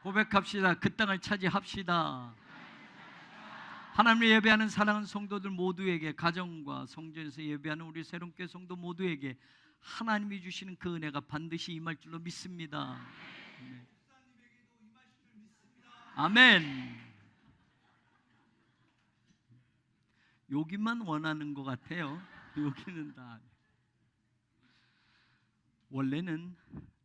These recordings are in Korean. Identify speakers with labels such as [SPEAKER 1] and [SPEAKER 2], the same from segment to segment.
[SPEAKER 1] 고백합시다. 그 땅을 차지합시다. 하나님을 예배하는 사랑하는 성도들 모두에게, 가정과 성전에서 예배하는 우리 새롭게 성도 모두에게 하나님이 주시는 그 은혜가 반드시 임할 줄로 믿습니다. 아멘. 여기만 원하는 것 같아요. 여기는 다. 원래는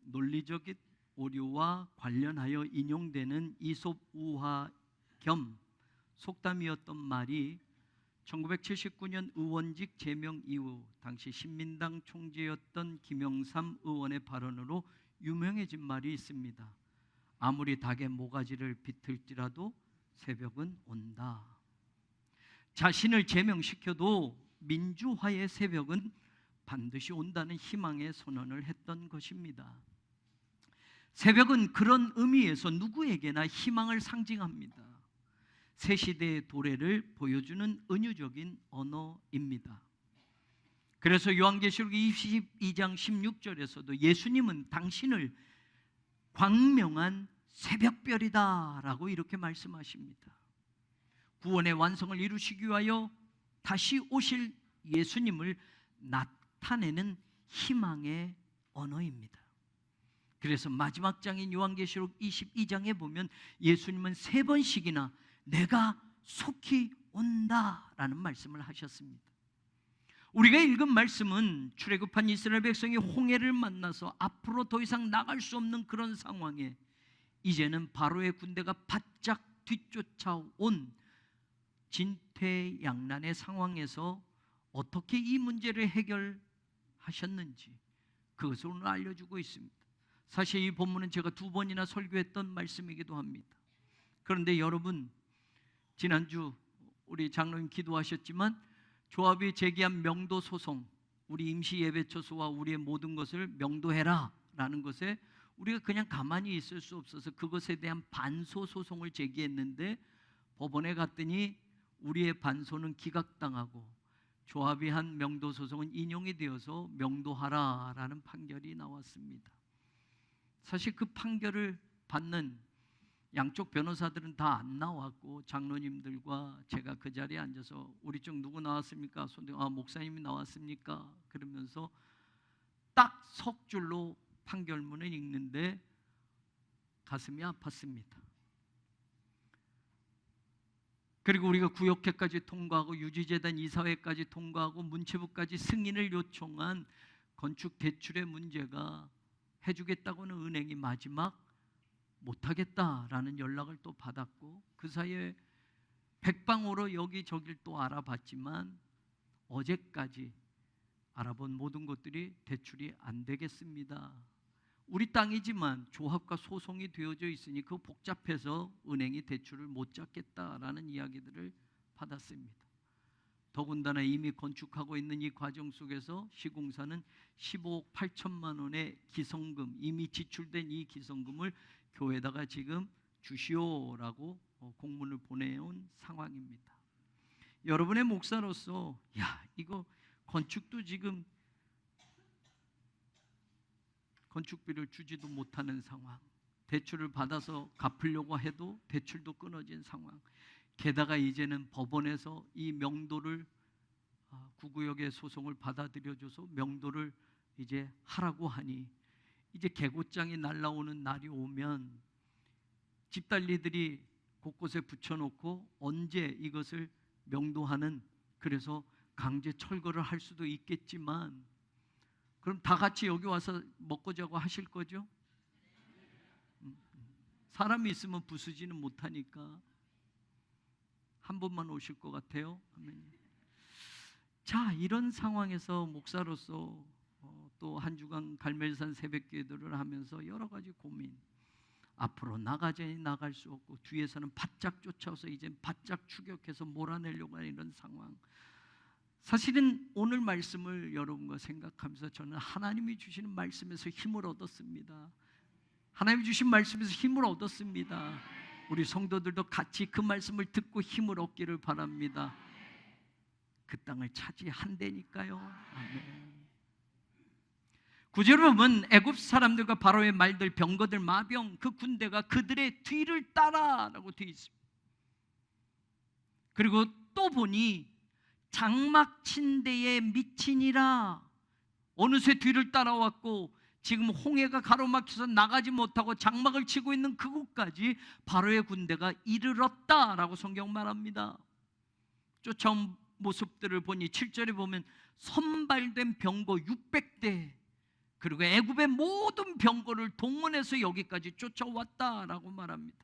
[SPEAKER 1] 논리적인 오류와 관련하여 인용되는 이솝 우화 겸 속담이었던 말이 1979년 의원직 제명 이후 당시 신민당 총재였던 김영삼 의원의 발언으로 유명해진 말이 있습니다. 아무리 닭의 모가지를 비틀지라도 새벽은 온다. 자신을 제명시켜도 민주화의 새벽은 반드시 온다는 희망의 선언을 했던 것입니다. 새벽은 그런 의미에서 누구에게나 희망을 상징합니다. 새 시대의 도래를 보여주는 은유적인 언어입니다. 그래서 요한계시록 22장 16절에서도 예수님은 당신을 광명한 새벽별이다 라고 이렇게 말씀하십니다. 구원의 완성을 이루시기 위하여 다시 오실 예수님을 나타내는 희망의 언어입니다. 그래서 마지막 장인 요한계시록 22장에 보면 예수님은 3번씩이나 내가 속히 온다라는 말씀을 하셨습니다. 우리가 읽은 말씀은 출애굽한 이스라엘 백성이 홍해를 만나서 앞으로 더 이상 나갈 수 없는 그런 상황에 이제는 바로의 군대가 바짝 뒤쫓아온 진퇴양난의 상황에서 어떻게 이 문제를 해결하셨는지 그것을 오늘 알려주고 있습니다. 사실 이 본문은 제가 2번이나 설교했던 말씀이기도 합니다. 그런데 여러분, 지난주 우리 장로님 기도하셨지만 조합이 제기한 명도 소송, 우리 임시 예배처소와 우리의 모든 것을 명도해라 라는 것에 우리가 그냥 가만히 있을 수 없어서 그것에 대한 반소 소송을 제기했는데 법원에 갔더니 우리의 반소는 기각당하고 조합이 한 명도 소송은 인용이 되어서 명도하라 라는 판결이 나왔습니다. 사실 그 판결을 받는 양쪽 변호사들은 다 안 나왔고 장로님들과 제가 그 자리에 앉아서 우리 쪽 누구 나왔습니까? 목사님이 나왔습니까? 그러면서 딱 석 줄로 판결문을 읽는데 가슴이 아팠습니다. 그리고 우리가 구역회까지 통과하고 유지재단 이사회까지 통과하고 문체부까지 승인을 요청한 건축 대출의 문제가 해주겠다고는 은행이 마지막 못하겠다라는 연락을 또 받았고 그 사이에 백방으로 여기저기를 또 알아봤지만 어제까지 알아본 모든 것들이 대출이 안 되겠습니다. 우리 땅이지만 조합과 소송이 되어져 있으니 그 복잡해서 은행이 대출을 못 잡겠다라는 이야기들을 받았습니다. 더군다나 이미 건축하고 있는 이 과정 속에서 시공사는 15억 8천만 원의 기성금, 이미 지출된 이 기성금을 교회에다가 지금 주시오라고 공문을 보내온 상황입니다. 여러분의 목사로서 이거 건축도 지금 건축비를 주지도 못하는 상황, 대출을 받아서 갚으려고 해도 대출도 끊어진 상황, 게다가 이제는 법원에서 이 명도를 구구역의 소송을 받아들여줘서 명도를 이제 하라고 하니 이제 개고장이 날라오는 날이 오면 집달리들이 곳곳에 붙여놓고 언제 이것을 명도하는, 그래서 강제 철거를 할 수도 있겠지만 그럼 다 같이 여기 와서 먹고 자고 하실 거죠? 사람이 있으면 부수지는 못하니까 한 번만 오실 것 같아요. 자, 이런 상황에서 목사로서 또 한 주간 갈멜산 새벽기도를 하면서 여러 가지 고민, 앞으로 나가자니 나갈 수 없고 뒤에서는 바짝 쫓아와서 이제 바짝 추격해서 몰아내려고 하는 이런 상황. 사실은 오늘 말씀을 여러분과 생각하면서 저는 하나님이 주시는 말씀에서 힘을 얻었습니다. 하나님이 주신 말씀에서 힘을 얻었습니다. 우리 성도들도 같이 그 말씀을 듣고 힘을 얻기를 바랍니다. 그 땅을 차지한다니까요. 아멘. 구절을 보면 애굽 사람들과 바로의 말들, 병거들, 마병, 그 군대가 그들의 뒤를 따라라고 되어 있습니다. 그리고 또 보니 장막 침대에 미치니라. 어느새 뒤를 따라왔고 지금 홍해가 가로막혀서 나가지 못하고 장막을 치고 있는 그곳까지 바로의 군대가 이르렀다라고 성경 말합니다. 쫓아온 모습들을 보니 7절에 보면 선발된 병거 600대, 그리고 애굽의 모든 병거를 동원해서 여기까지 쫓아왔다라고 말합니다.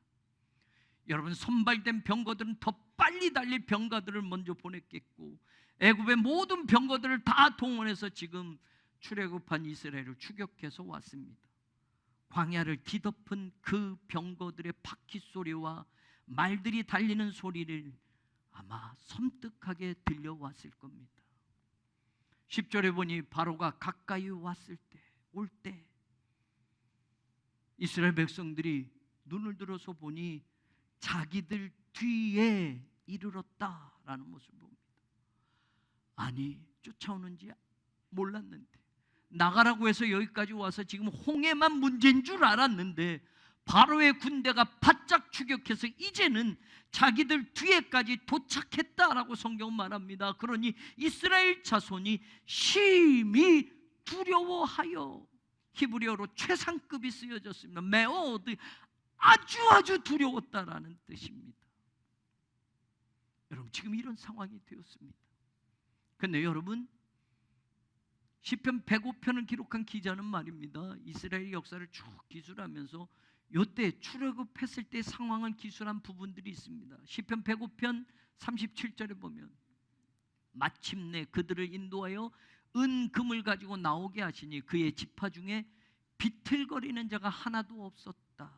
[SPEAKER 1] 여러분, 선발된 병거들은 더 빨리 달릴 병거들을 먼저 보냈겠고 애굽의 모든 병거들을 다 동원해서 지금 출애굽한 이스라엘을 추격해서 왔습니다. 광야를 뒤덮은 그 병거들의 바퀴 소리와 말들이 달리는 소리를 아마 섬뜩하게 들려왔을 겁니다. 10절에 보니 바로가 가까이 왔을 때, 올 때 이스라엘 백성들이 눈을 들어서 보니 자기들 뒤에 이르렀다라는 모습을 봅니다. 아니, 쫓아오는지 몰랐는데, 나가라고 해서 여기까지 와서 지금 홍해만 문제인 줄 알았는데 바로의 군대가 바짝 추격해서 이제는 자기들 뒤에까지 도착했다라고 성경은 말합니다. 그러니 이스라엘 자손이 심히 두려워하여, 히브리어로 최상급이 쓰여졌습니다. 메오드, 아주 두려웠다라는 뜻입니다. 여러분, 지금 이런 상황이 되었습니다. 그런데 여러분, 시편 105편을 기록한 기자는 말입니다, 이스라엘 역사를 쭉 기술하면서 이때 출애굽했을 때 상황을 기술한 부분들이 있습니다. 시편 105편 37절에 보면 마침내 그들을 인도하여 은금을 가지고 나오게 하시니 그의 지파 중에 비틀거리는 자가 하나도 없었다.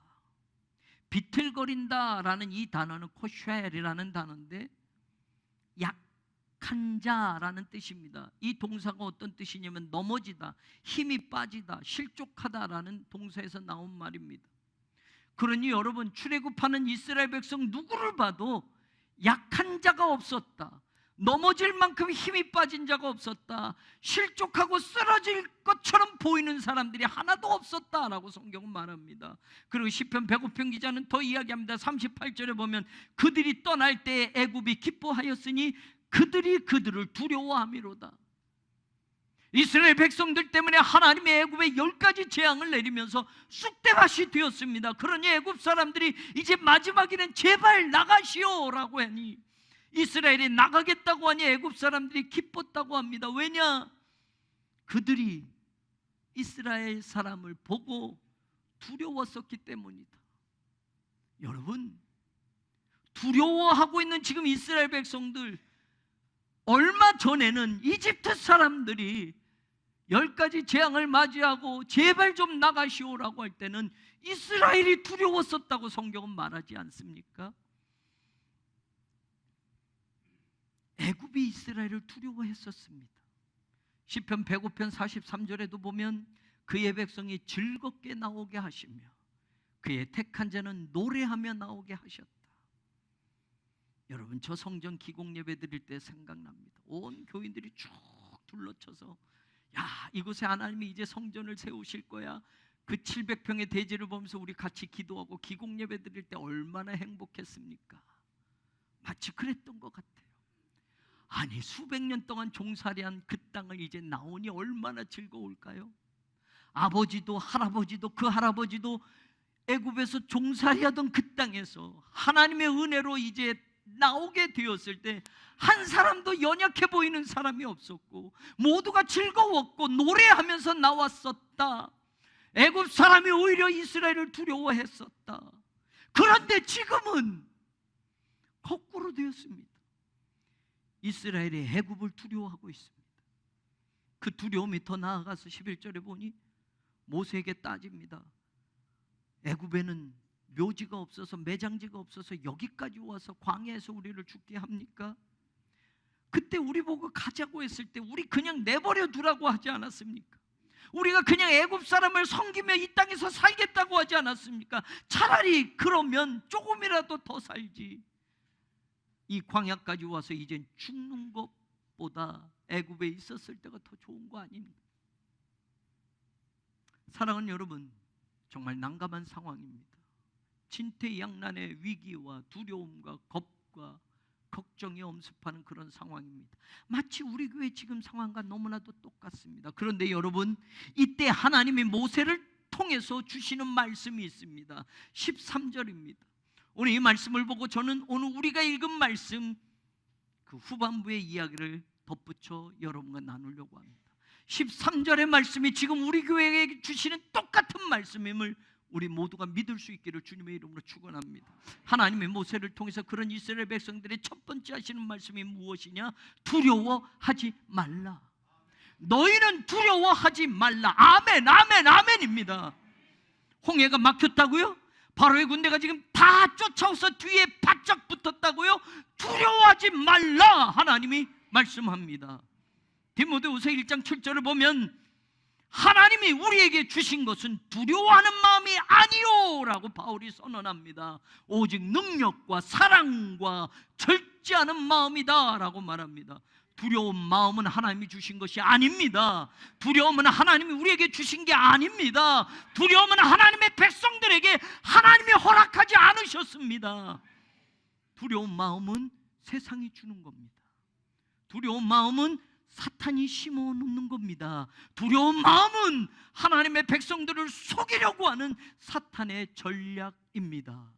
[SPEAKER 1] 비틀거린다라는 이 단어는 코쉘이라는 단어인데 약한 자라는 뜻입니다. 이 동사가 어떤 뜻이냐면 넘어지다, 힘이 빠지다, 실족하다라는 동사에서 나온 말입니다. 그러니 여러분, 출애굽하는 이스라엘 백성 누구를 봐도 약한 자가 없었다, 넘어질 만큼 힘이 빠진 자가 없었다, 실족하고 쓰러질 것처럼 보이는 사람들이 하나도 없었다라고 성경은 말합니다. 그리고 시편 105편 기자는 더 이야기합니다. 38절에 보면 그들이 떠날 때 애굽이 기뻐하였으니 그들이 그들을 두려워함이로다. 이스라엘 백성들 때문에 하나님의 애굽에 10가지 재앙을 내리면서 쑥대밭이 되었습니다. 그러니 애굽 사람들이 이제 마지막에는 제발 나가시오라고 하니 이스라엘이 나가겠다고 하니 애굽 사람들이 기뻤다고 합니다. 왜냐? 그들이 이스라엘 사람을 보고 두려웠었기 때문이다. 여러분, 두려워하고 있는 지금 이스라엘 백성들, 얼마 전에는 이집트 사람들이 10가지 재앙을 맞이하고 제발 좀 나가시오라고 할 때는 이스라엘이 두려웠었다고 성경은 말하지 않습니까? 애굽이 이스라엘을 두려워했었습니다. 시편 105편 43절에도 보면 그의 백성이 즐겁게 나오게 하시며 그의 택한 자는 노래하며 나오게 하셨다. 여러분, 저 성전 기공 예배 드릴 때 생각납니다. 온 교인들이 쭉 둘러쳐서 야, 이곳에 하나님이 이제 성전을 세우실 거야. 그 700평의 대지를 보면서 우리 같이 기도하고 기공 예배 드릴 때 얼마나 행복했습니까? 마치 그랬던 것 같아요. 아니, 수백 년 동안 종살이한 그 땅을 이제 나오니 얼마나 즐거울까요? 아버지도 할아버지도 그 할아버지도 애굽에서 종살이하던 그 땅에서 하나님의 은혜로 이제 나오게 되었을 때 한 사람도 연약해 보이는 사람이 없었고 모두가 즐거웠고 노래하면서 나왔었다. 애굽 사람이 오히려 이스라엘을 두려워했었다. 그런데 지금은 거꾸로 되었습니다. 이스라엘이 애굽을 두려워하고 있습니다. 그 두려움이 더 나아가서 11절에 보니 모세에게 따집니다. 애굽에는 묘지가 없어서 매장지가 없어서 여기까지 와서 광야에서 우리를 죽게 합니까? 그때 우리 보고 가자고 했을 때 우리 그냥 내버려 두라고 하지 않았습니까? 우리가 그냥 애굽 사람을 섬기며 이 땅에서 살겠다고 하지 않았습니까? 차라리 그러면 조금이라도 더 살지, 이 광야까지 와서 이젠 죽는 것보다 애굽에 있었을 때가 더 좋은 거 아닙니까? 사랑하는 여러분, 정말 난감한 상황입니다. 진퇴양난의 위기와 두려움과 겁과 걱정이 엄습하는 그런 상황입니다. 마치 우리 교회 지금 상황과 너무나도 똑같습니다. 그런데 여러분, 이때 하나님이 모세를 통해서 주시는 말씀이 있습니다. 13절입니다. 오늘 이 말씀을 보고 저는 오늘 우리가 읽은 말씀 그 후반부의 이야기를 덧붙여 여러분과 나누려고 합니다. 13절의 말씀이 지금 우리 교회에게 주시는 똑같은 말씀임을 우리 모두가 믿을 수 있기를 주님의 이름으로 축원합니다. 하나님의 모세를 통해서 그런 이스라엘 백성들의 첫 번째 하시는 말씀이 무엇이냐? 두려워하지 말라. 너희는 두려워하지 말라. 아멘, 아멘, 아멘입니다. 홍해가 막혔다고요? 바로의 군대가 지금 다 쫓아와서 뒤에 바짝 붙었다고요? 두려워하지 말라. 하나님이 말씀합니다. 디모데후서 1장 7절을 보면 하나님이 우리에게 주신 것은 두려워하는 마음이 아니요 라고 바울이 선언합니다. 오직 능력과 사랑과 절제하는 마음이다 라고 말합니다. 두려운 마음은 하나님이 주신 것이 아닙니다. 두려움은 하나님이 우리에게 주신 게 아닙니다. 두려움은 하나님의 백성들에게 하나님이 허락하지 않으셨습니다. 두려운 마음은 세상이 주는 겁니다. 두려운 마음은 사탄이 심어놓는 겁니다. 두려운 마음은 하나님의 백성들을 속이려고 하는 사탄의 전략입니다.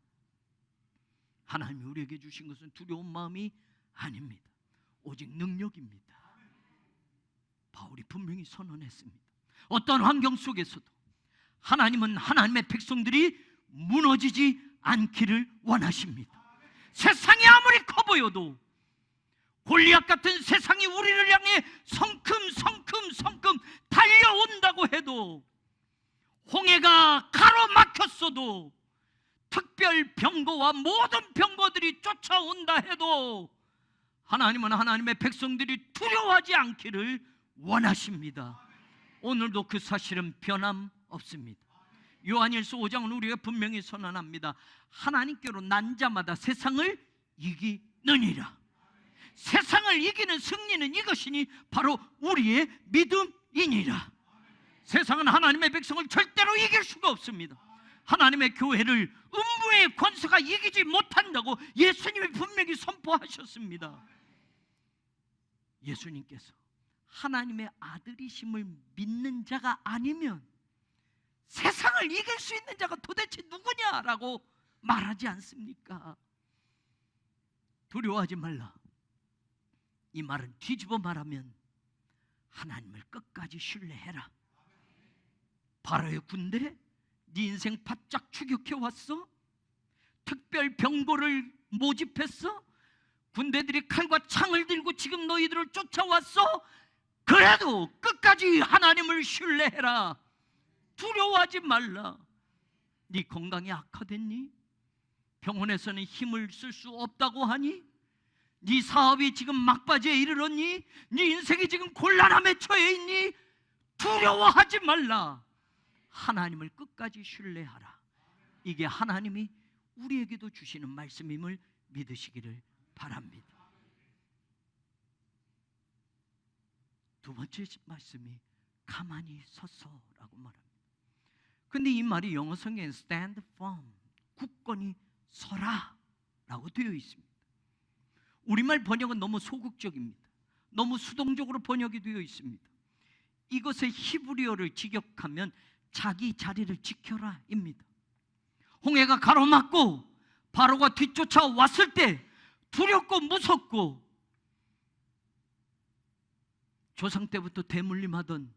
[SPEAKER 1] 하나님이 우리에게 주신 것은 두려운 마음이 아닙니다. 오직 능력입니다. 바울이 분명히 선언했습니다. 어떤 환경 속에서도 하나님은 하나님의 백성들이 무너지지 않기를 원하십니다. 세상이 아무리 커 보여도, 골리앗 같은 세상이 우리를 향해 성큼 달려온다고 해도, 홍해가 가로막혔어도, 특별 병거와 모든 병거들이 쫓아온다 해도 하나님은 하나님의 백성들이 두려워하지 않기를 원하십니다. 오늘도 그 사실은 변함없습니다. 요한일서 5장은 우리가 분명히 선언합니다. 하나님께로 난 자마다 세상을 이기느니라. 세상을 이기는 승리는 이것이니 바로 우리의 믿음이니라. 세상은 하나님의 백성을 절대로 이길 수가 없습니다. 하나님의 교회를 음부의 권세가 이기지 못한다고 예수님이 분명히 선포하셨습니다. 예수님께서 하나님의 아들이심을 믿는 자가 아니면 세상을 이길 수 있는 자가 도대체 누구냐라고 말하지 않습니까? 두려워하지 말라. 이 말은 뒤집어 말하면 하나님을 끝까지 신뢰해라. 바로의 군대, 네 인생 바짝 추격해 왔어? 특별 병거를 모집했어? 군대들이 칼과 창을 들고 지금 너희들을 쫓아왔어? 그래도 끝까지 하나님을 신뢰해라. 두려워하지 말라. 네 건강이 악화됐니? 병원에서는 힘을 쓸 수 없다고 하니? 네 사업이 지금 막바지에 이르렀니? 네 인생이 지금 곤란함에 처해 있니? 두려워하지 말라. 하나님을 끝까지 신뢰하라. 이게 하나님이 우리에게도 주시는 말씀임을 믿으시기를 바랍니다. 두 번째 말씀이 가만히 서서라고 말합니다. 근데 이 말이 영어 성경에 stand firm, 굳건히 서라 라고 되어 있습니다. 우리말 번역은 너무 소극적입니다. 너무 수동적으로 번역이 되어 있습니다. 이것의 히브리어를 직역하면 자기 자리를 지켜라 입니다. 홍해가 가로막고 바로가 뒤쫓아 왔을 때 두렵고 무섭고 조상 때부터 대물림하던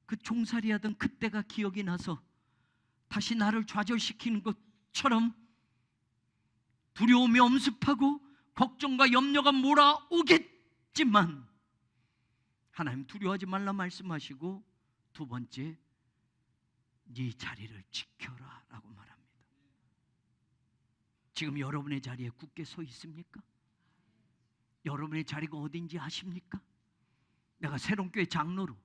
[SPEAKER 1] 그 종살이하던 그때가 기억이 나서 다시 나를 좌절시키는 것처럼 두려움이 엄습하고 걱정과 염려가 몰아오겠지만 하나님 두려워하지 말라 말씀하시고 두 번째 네 자리를 지켜라 라고 말합니다. 지금 여러분의 자리에 굳게 서 있습니까? 여러분의 자리가 어딘지 아십니까? 내가 새롬교회 장로로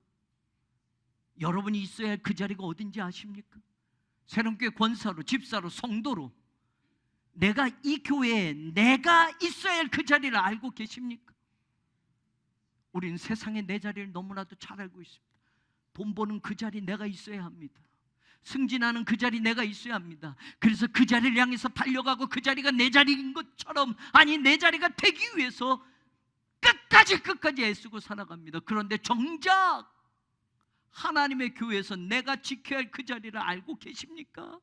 [SPEAKER 1] 여러분이 있어야 할 그 자리가 어딘지 아십니까? 새롬교회 권사로, 집사로, 성도로 내가 이 교회에 내가 있어야 할 그 자리를 알고 계십니까? 우리는 세상에 내 자리를 너무나도 잘 알고 있습니다. 돈 버는 그 자리 내가 있어야 합니다. 승진하는 그 자리 내가 있어야 합니다. 그래서 그 자리를 향해서 달려가고 그 자리가 내 자리인 것처럼, 아니 내 자리가 되기 위해서 끝까지 애쓰고 살아갑니다. 그런데 정작 하나님의 교회에서 내가 지켜야 할 그 자리를 알고 계십니까?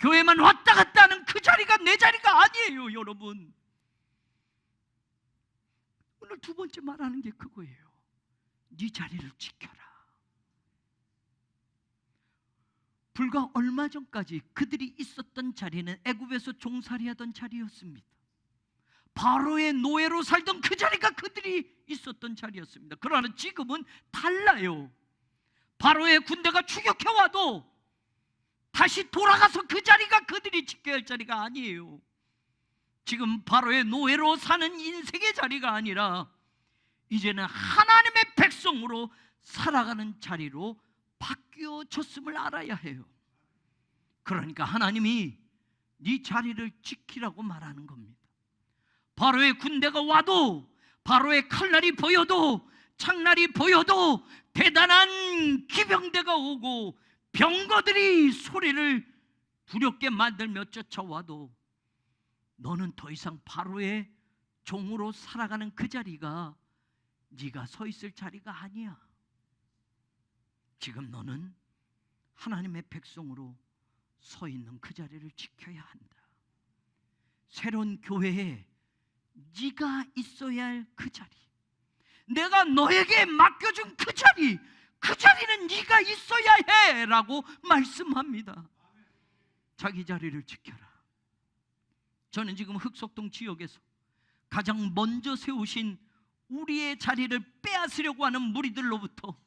[SPEAKER 1] 교회만 왔다 갔다 하는 그 자리가 내 자리가 아니에요, 여러분. 오늘 두 번째 말하는 게 그거예요. 네 자리를 지켜라. 불과 얼마 전까지 그들이 있었던 자리는 애굽에서 종살이하던 자리였습니다. 바로의 노예로 살던 그 자리가 그들이 있었던 자리였습니다. 그러나 지금은 달라요. 바로의 군대가 추격해와도 다시 돌아가서 그 자리가 그들이 지켜야 할 자리가 아니에요. 지금 바로의 노예로 사는 인생의 자리가 아니라 이제는 하나님의 백성으로 살아가는 자리로 바뀌어졌음을 알아야 해요. 그러니까 하나님이 네 자리를 지키라고 말하는 겁니다. 바로의 군대가 와도, 바로의 칼날이 보여도, 창날이 보여도, 대단한 기병대가 오고 병거들이 소리를 두렵게 만들며 쫓아와도 너는 더 이상 바로의 종으로 살아가는 그 자리가 네가 서 있을 자리가 아니야. 지금 너는 하나님의 백성으로 서 있는 그 자리를 지켜야 한다. 새로운 교회에 네가 있어야 할 그 자리, 내가 너에게 맡겨준 그 자리, 그 자리는 네가 있어야 해 라고 말씀합니다. 자기 자리를 지켜라. 저는 지금 흑석동 지역에서 가장 먼저 세우신 우리의 자리를 빼앗으려고 하는 무리들로부터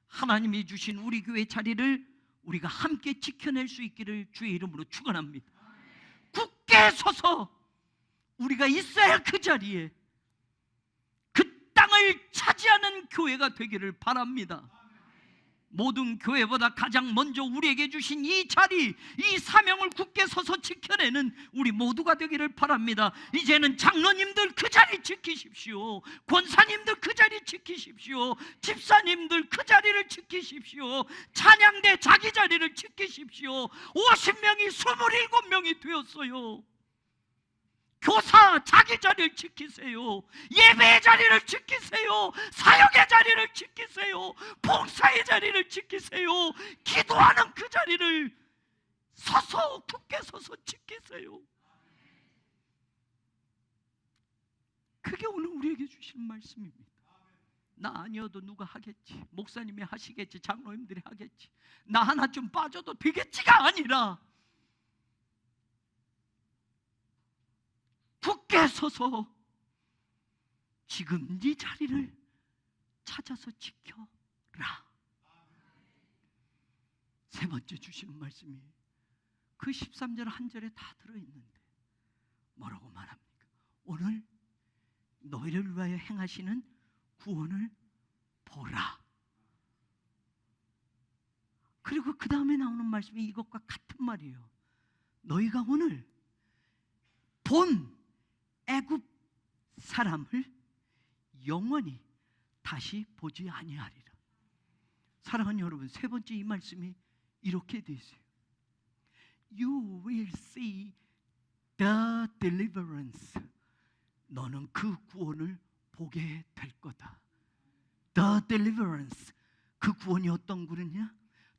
[SPEAKER 1] 하나님이 주신 우리 교회 자리를 우리가 함께 지켜낼 수 있기를 주의 이름으로 축원합니다. 굳게 서서 우리가 있어야 할 그 자리에 그 땅을 차지하는 교회가 되기를 바랍니다. 모든 교회보다 가장 먼저 우리에게 주신 이 자리, 이 사명을 굳게 서서 지켜내는 우리 모두가 되기를 바랍니다. 이제는 장로님들 그 자리 지키십시오. 권사님들 그 자리 지키십시오. 집사님들 그 자리를 지키십시오. 찬양대 자기 자리를 지키십시오. 50명이 27명이 되었어요. 교사 자기 자리를 지키세요. 예배의 자리를 지키세요. 사역의 자리를 지키세요. 봉사의 자리를 지키세요. 기도하는 그 자리를 서서 굳게 서서 지키세요. 그게 오늘 우리에게 주신 말씀입니다. 나 아니어도 누가 하겠지, 목사님이 하시겠지, 장로님들이 하겠지, 나 하나 좀 빠져도 되겠지가 아니라 굳게 서서 지금 네 자리를 찾아서 지켜라. 세 번째 주시는 말씀이 그 13절 한 절에 다 들어있는데 뭐라고 말합니까? 오늘 너희를 위하여 행하시는 구원을 보라. 그리고 그 다음에 나오는 말씀이 이것과 같은 말이에요. 너희가 오늘 본 애굽 사람을 영원히 다시 보지 아니하리라. 사랑하는 여러분, 세 번째 이 말씀이 이렇게 되어 있어요. You will see the deliverance. 너는 그 구원을 보게 될 거다. The deliverance. 그 구원이 어떤 구원이냐?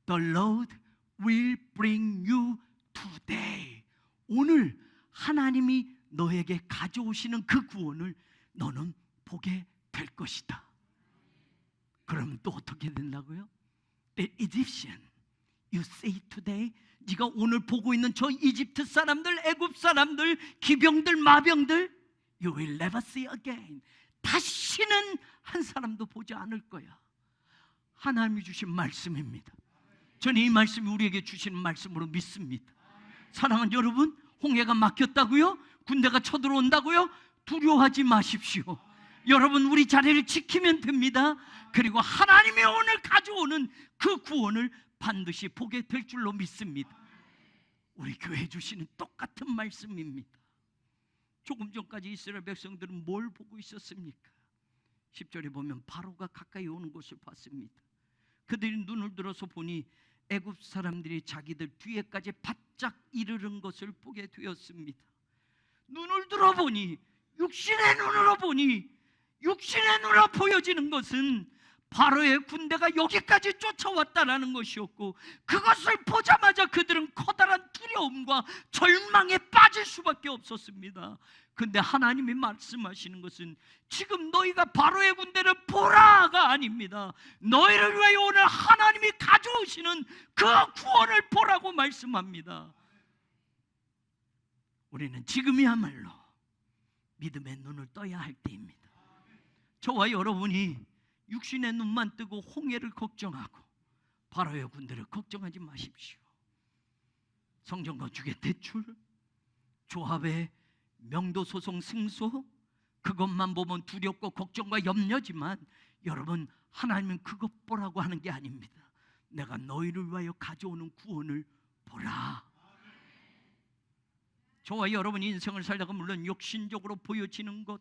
[SPEAKER 1] The Lord will bring you today. 오늘 하나님이 너에게 가져오시는 그 구원을 너는 보게 될 것이다. 그럼 또 어떻게 된다고요? The Egyptian you see today. 네가 오늘 보고 있는 저 이집트 사람들, 애굽 사람들, 기병들, 마병들, you will never see again. 다시는 한 사람도 보지 않을 거야. 하나님이 주신 말씀입니다. 저는 이 말씀이 우리에게 주시는 말씀으로 믿습니다. 사랑하는 여러분, 홍해가 막혔다고요? 군대가 쳐들어온다고요? 두려워하지 마십시오. 여러분, 우리 자리를 지키면 됩니다. 그리고 하나님이 오늘 가져오는 그 구원을 반드시 보게 될 줄로 믿습니다. 우리 교회에 주시는 똑같은 말씀입니다. 조금 전까지 이스라엘 백성들은 뭘 보고 있었습니까? 10절에 보면 바로가 가까이 오는 것을 봤습니다. 그들이 눈을 들어서 보니 애굽 사람들이 자기들 뒤에까지 바짝 이르는 것을 보게 되었습니다. 눈을 들어보니, 육신의 눈으로 보니, 육신의 눈으로 보여지는 것은 바로의 군대가 여기까지 쫓아왔다라는 것이었고, 그것을 보자마자 그들은 커다란 두려움과 절망에 빠질 수밖에 없었습니다. 근데 하나님이 말씀하시는 것은 지금 너희가 바로의 군대를 보라가 아닙니다. 너희를 위하여 오늘 하나님이 가져오시는 그 구원을 보라고 말씀합니다. 우리는 지금이야말로 믿음의 눈을 떠야 할 때입니다. 저와 여러분이 육신의 눈만 뜨고 홍해를 걱정하고 바로의 군대를 걱정하지 마십시오. 성전 건축의 대출, 조합의 명도 소송 승소, 그것만 보면 두렵고 걱정과 염려지만 여러분, 하나님은 그것 보라고 하는 게 아닙니다. 내가 너희를 위하여 가져오는 구원을 보라. 저와 여러분이 인생을 살다가 물론 육신적으로 보여지는 것,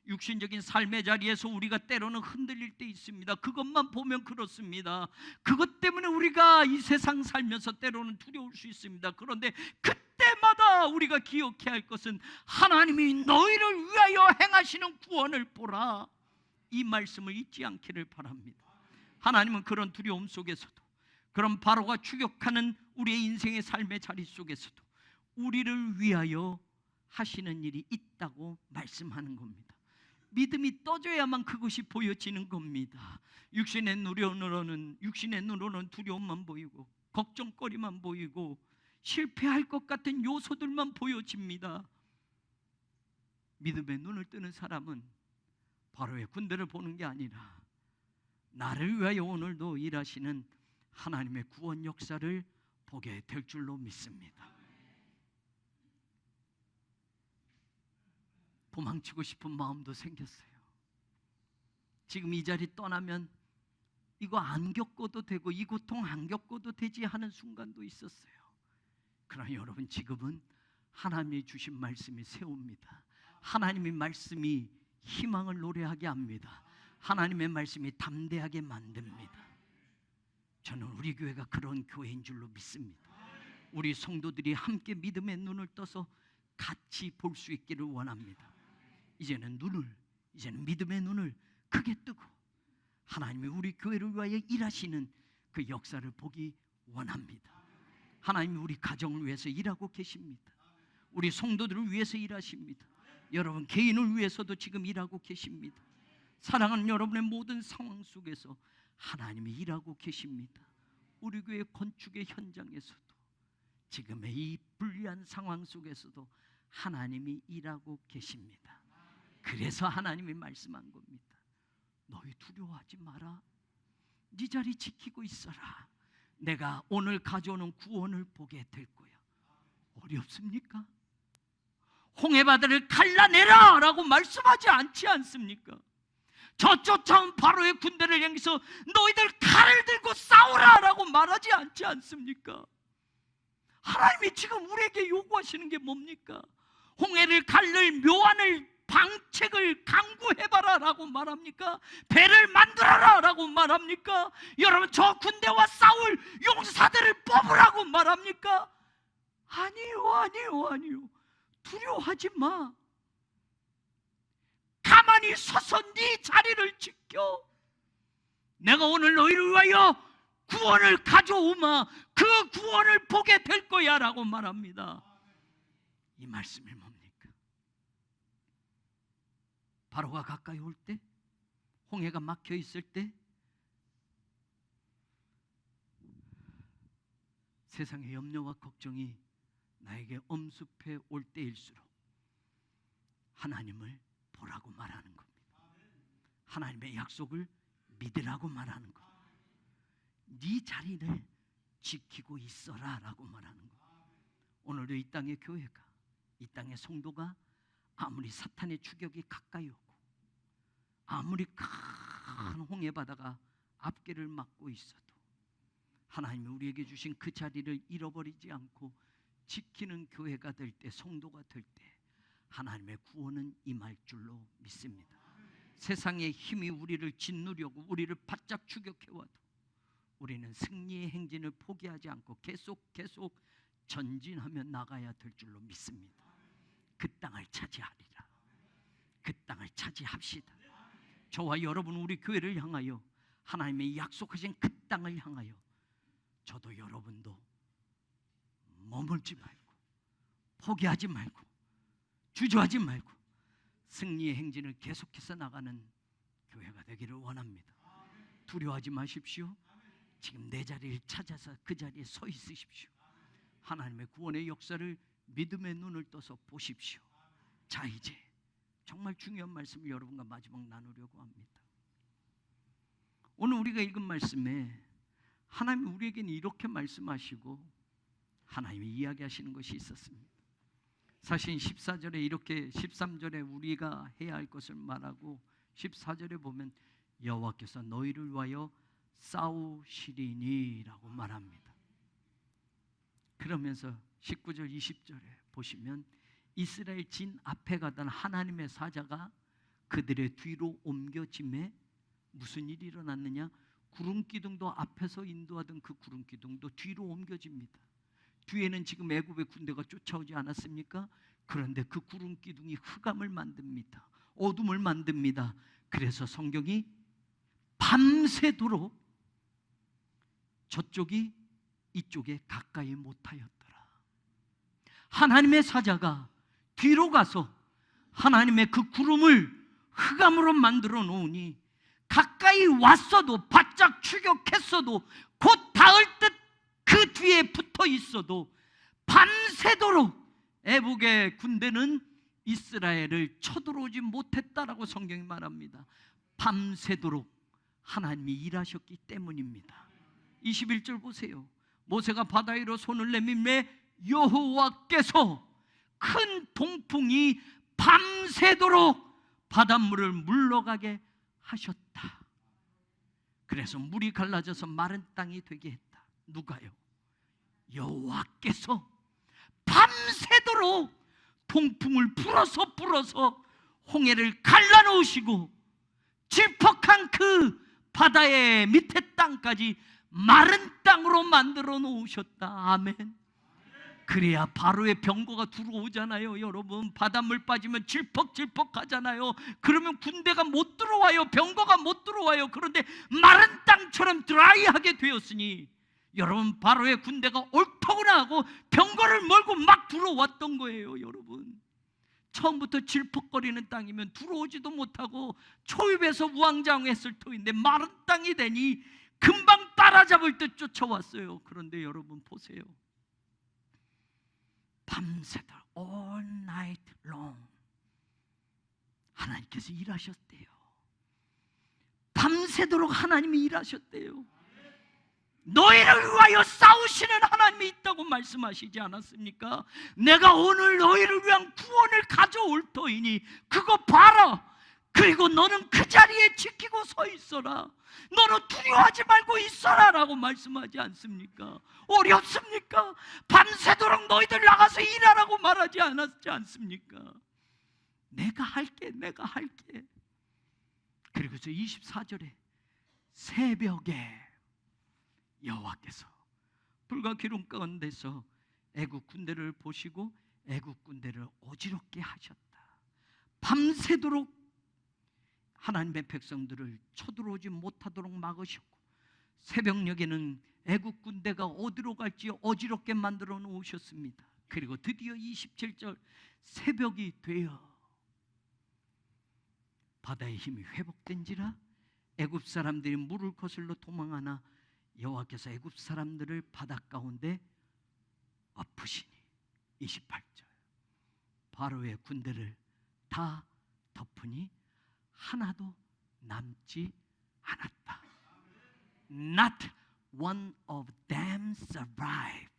[SPEAKER 1] 육신적인 삶의 자리에서 우리가 때로는 흔들릴 때 있습니다. 그것만 보면 그렇습니다. 그것 때문에 우리가 이 세상 살면서 때로는 두려울 수 있습니다. 그런데 그때마다 우리가 기억해야 할 것은 하나님이 너희를 위하여 행하시는 구원을 보라, 이 말씀을 잊지 않기를 바랍니다. 하나님은 그런 두려움 속에서도, 그런 바로가 추격하는 우리의 인생의 삶의 자리 속에서도 우리를 위하여 하시는 일이 있다고 말씀하는 겁니다. 믿음이 떠져야만 그것이 보여지는 겁니다. 육신의 눈으로는 두려움만 보이고 걱정거리만 보이고 실패할 것 같은 요소들만 보여집니다. 믿음의 눈을 뜨는 사람은 바로의 군대를 보는 게 아니라 나를 위하여 오늘도 일하시는 하나님의 구원 역사를 보게 될 줄로 믿습니다. 도망치고 싶은 마음도 생겼어요. 지금 이 자리 떠나면 이거 안 겪어도 되고 이 고통 안 겪어도 되지 하는 순간도 있었어요. 그러나 여러분, 지금은 하나님이 주신 말씀이 세웁니다. 하나님의 말씀이 희망을 노래하게 합니다. 하나님의 말씀이 담대하게 만듭니다. 저는 우리 교회가 그런 교회인 줄로 믿습니다. 우리 성도들이 함께 믿음의 눈을 떠서 같이 볼 수 있기를 원합니다. 이제는 믿음의 눈을 크게 뜨고 하나님이 우리 교회를 위하여 일하시는 그 역사를 보기 원합니다. 하나님이 우리 가정을 위해서 일하고 계십니다. 우리 성도들을 위해서 일하십니다. 여러분 개인을 위해서도 지금 일하고 계십니다. 사랑하는 여러분의 모든 상황 속에서 하나님이 일하고 계십니다. 우리 교회 건축의 현장에서도, 지금의 이 불리한 상황 속에서도 하나님이 일하고 계십니다. 그래서 하나님이 말씀한 겁니다. 너희 두려워하지 마라. 네 자리 지키고 있어라. 내가 오늘 가져오는 구원을 보게 될 거야. 어렵습니까? 홍해바다를 갈라내라 라고 말씀하지 않지 않습니까? 저 쫓아온 바로의 군대를 향해서 너희들 칼을 들고 싸우라 라고 말하지 않지 않습니까? 하나님이 지금 우리에게 요구하시는 게 뭡니까? 홍해를 갈릴 묘안을, 방책을 강구해봐라 라고 말합니까? 배를 만들어라 라고 말합니까? 여러분, 저 군대와 싸울 용사들을 뽑으라고 말합니까? 아니요. 두려워하지 마. 가만히 서서 네 자리를 지켜. 내가 오늘 너희를 위하여 구원을 가져오마. 그 구원을 보게 될 거야 라고 말합니다. 이 말씀이 뭡니까? 바로가 가까이 올 때, 홍해가 막혀 있을 때, 세상의 염려와 걱정이 나에게 엄습해 올 때일수록 하나님을 보라고 말하는 겁니다. 하나님의 약속을 믿으라고 말하는 겁니다. 네 자리를 지키고 있어라 라고 말하는 겁니다. 오늘도 이 땅의 교회가, 이 땅의 성도가 아무리 사탄의 추격이 가까이 오고 아무리 큰 홍해바다가 앞길을 막고 있어도 하나님이 우리에게 주신 그 자리를 잃어버리지 않고 지키는 교회가 될 때, 성도가 될 때 하나님의 구원은 임할 줄로 믿습니다. 세상의 힘이 우리를 짓누려고 우리를 바짝 추격해와도 우리는 승리의 행진을 포기하지 않고 계속 전진하며 나가야 될 줄로 믿습니다. 그 땅을 차지하리라. 그 땅을 차지합시다. 저와 여러분, 우리 교회를 향하여 하나님의 약속하신 그 땅을 향하여 저도 여러분도 머물지 말고 포기하지 말고 주저하지 말고 승리의 행진을 계속해서 나가는 교회가 되기를 원합니다. 두려워하지 마십시오. 지금 내 자리를 찾아서 그 자리에 서 있으십시오. 하나님의 구원의 역사를 믿음의 눈을 떠서 보십시오. 자, 이제 정말 중요한 말씀을 여러분과 마지막 나누려고 합니다. 오늘 우리가 읽은 말씀에 하나님이 우리에게는 이렇게 말씀하시고 하나님이 이야기하시는 것이 있었습니다. 사실 14절에 이렇게 13절에 우리가 해야 할 것을 말하고 14절에 보면 여호와께서 너희를 위하여 싸우시리니 라고 말합니다. 그러면서 19절 20절에 보시면 이스라엘 진 앞에 가던 하나님의 사자가 그들의 뒤로 옮겨짐에 무슨 일이 일어났느냐? 구름기둥도 앞에서 인도하던 그 구름기둥도 뒤로 옮겨집니다. 뒤에는 지금 애굽의 군대가 쫓아오지 않았습니까? 그런데 그 구름기둥이 흑암을 만듭니다. 어둠을 만듭니다. 그래서 성경이 밤새도록 저쪽이 이쪽에 가까이 못하였더라. 하나님의 사자가 뒤로 가서 하나님의 그 구름을 흑암으로 만들어 놓으니 가까이 왔어도 바짝 추격했어도 곧 닿을 듯 그 뒤에 붙어 있어도 밤새도록 애국의 군대는 이스라엘을 쳐들어오지 못했다라고 성경이 말합니다. 밤새도록 하나님이 일하셨기 때문입니다. 21절 보세요. 모세가 바다 위로 손을 내밀매 여호와께서 큰 동풍이 밤새도록 바닷물을 물러가게 하셨다. 그래서 물이 갈라져서 마른 땅이 되게 했다. 누가요? 여호와께서 밤새도록 동풍을 불어서 홍해를 갈라놓으시고 질퍽한 그 바다의 밑에 땅까지 마른 땅으로 만들어 놓으셨다. 아멘. 그래야 바로의 병거가 들어오잖아요. 여러분, 바닷물 빠지면 질퍽질퍽하잖아요. 그러면 군대가 못 들어와요. 병거가 못 들어와요. 그런데 마른 땅처럼 드라이하게 되었으니 여러분, 바로의 군대가 옳더구나 하고 병거를 몰고 막 들어왔던 거예요. 여러분, 처음부터 질퍽거리는 땅이면 들어오지도 못하고 초입에서 우왕좌왕했을 터인데 마른 땅이 되니 금방 따라잡을 듯 쫓아왔어요. 그런데 여러분 보세요. 밤새도록 all night long 하나님께서 일하셨대요. 밤새도록 하나님이 일하셨대요. 너희를 위하여 싸우시는 하나님이 있다고 말씀하시지 않았습니까? 내가 오늘 너희를 위한 구원을 가져올 터이니 그거 봐라. 그리고 너는 그 자리에 지키고 서 있어라. 너는 두려워하지 말고 있어라 라고 말씀하지 않습니까? 어렵습니까? 밤새도록 너희들 나가서 일하라고 말하지 않았지 않습니까? 내가 할게. 그리고서 24절에 새벽에 여호와께서 불과 기름 가운데서 애국 군대를 보시고 애국 군대를 어지럽게 하셨다. 밤새도록 하나님의 백성들을 쳐들어오지 못하도록 막으셨고 새벽녘에는 애국 군대가 어디로 갈지 어지럽게 만들어 놓으셨습니다. 그리고 드디어 27절 새벽이 되어 바다의 힘이 회복된지라 애굽 사람들이 물을 거슬러 도망하나 여호와께서 애굽 사람들을 바다 가운데 엎으시니 28절 바로의 군대를 다 덮으니 하나도 남지 않았다. Not one of them survived.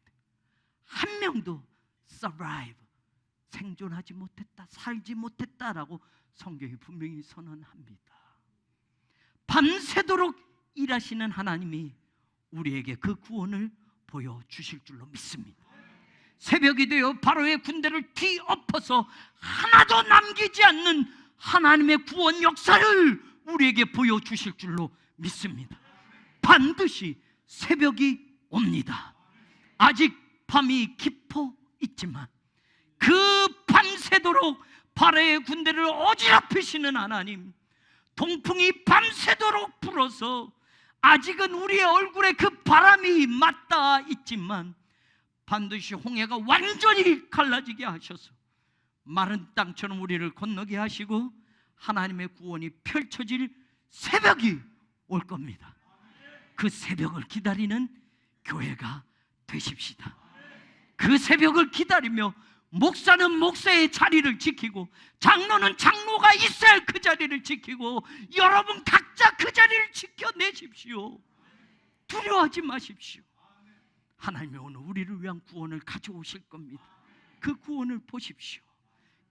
[SPEAKER 1] 한 명도 survive, 생존하지 못했다, 살지 못했다라고 성경이 분명히 선언합니다. 밤새도록 일하시는 하나님이 우리에게 그 구원을 보여주실 줄로 믿습니다. 새벽이 되어 바로의 군대를 뒤엎어서 하나도 남기지 않는 하나님의 구원 역사를 우리에게 보여주실 줄로 믿습니다. 반드시 새벽이 옵니다. 아직 밤이 깊어 있지만 그 밤새도록 바라의 군대를 어지럽히시는 하나님, 동풍이 밤새도록 불어서 아직은 우리의 얼굴에 그 바람이 맞닿아 있지만 반드시 홍해가 완전히 갈라지게 하셔서 마른 땅처럼 우리를 건너게 하시고 하나님의 구원이 펼쳐질 새벽이 올 겁니다. 그 새벽을 기다리는 교회가 되십시다. 그 새벽을 기다리며 목사는 목사의 자리를 지키고 장로는 장로가 있어야 할 그 자리를 지키고 여러분 각자 그 자리를 지켜내십시오. 두려워하지 마십시오. 하나님이 오늘 우리를 위한 구원을 가져오실 겁니다. 그 구원을 보십시오.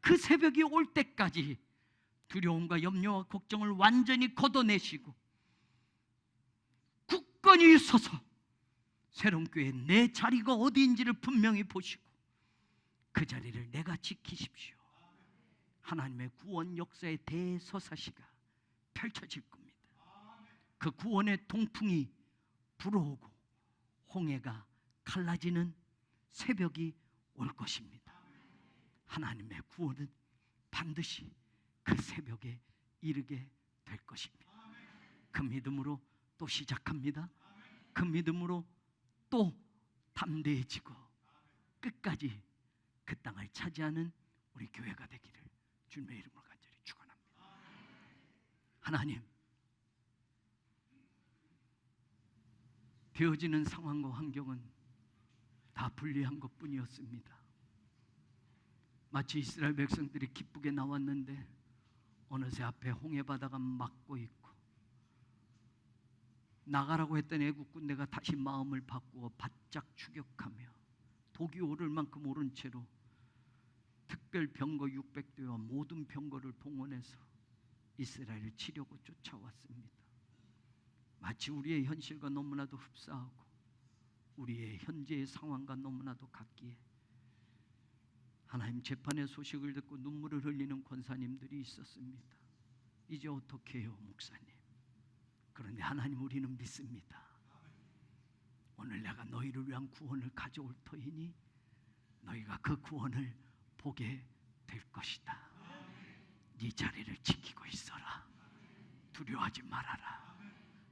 [SPEAKER 1] 그 새벽이 올 때까지 두려움과 염려와 걱정을 완전히 걷어내시고 굳건히 서서 새로운 교회에 내 자리가 어디인지를 분명히 보시고 그 자리를 내가 지키십시오. 하나님의 구원 역사의 대서사시가 펼쳐질 겁니다. 그 구원의 동풍이 불어오고 홍해가 갈라지는 새벽이 올 것입니다. 하나님의 구원은 반드시 그 새벽에 이르게 될 것입니다. 그 믿음으로 또 시작합니다. 그 믿음으로 또 담대해지고 끝까지 그 땅을 차지하는 우리 교회가 되기를 주님의 이름으로 간절히 축원합니다. 하나님, 되어지는 상황과 환경은 다 불리한 것뿐이었습니다. 마치 이스라엘 백성들이 기쁘게 나왔는데 어느새 앞에 홍해 바다가 막고 있고 나가라고 했던 애국 군대가 다시 마음을 바꾸어 바짝 추격하며 독이 오를 만큼 오른 채로 특별 병거 600대와 모든 병거를 동원해서 이스라엘을 치려고 쫓아왔습니다. 마치 우리의 현실과 너무나도 흡사하고 우리의 현재의 상황과 너무나도 같기에 하나님 재판의 소식을 듣고 눈물을 흘리는 권사님들이 있었습니다. 이제 어떻게 해요, 목사님? 그런데 하나님, 우리는 믿습니다. 오늘 내가 너희를 위한 구원을 가져올 터이니 너희가 그 구원을 보게 될 것이다. 네 자리를 지키고 있어라. 두려워하지 말아라.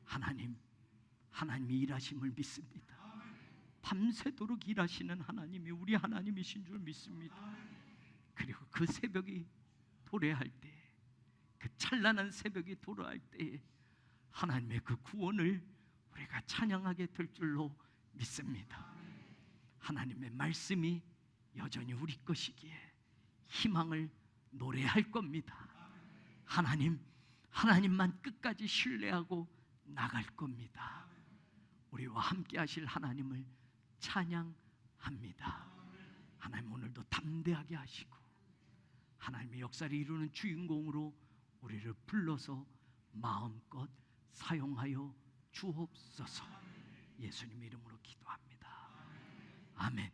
[SPEAKER 1] 하나님이 일하심을 믿습니다. 밤새도록 일하시는 하나님이 우리 하나님이신 줄 믿습니다. 그리고 그 새벽이 도래할 때, 그 찬란한 새벽이 도래할 때에 하나님의 그 구원을 우리가 찬양하게 될 줄로 믿습니다. 하나님의 말씀이 여전히 우리 것이기에 희망을 노래할 겁니다. 하나님만 끝까지 신뢰하고 나갈 겁니다. 우리와 함께 하실 하나님을 찬양합니다. 하나님, 오늘도 담대하게 하시고 하나님의 역사를 이루는 주인공으로 우리를 불러서 마음껏 사용하여 주옵소서. 예수님 이름으로 기도합니다. 아멘.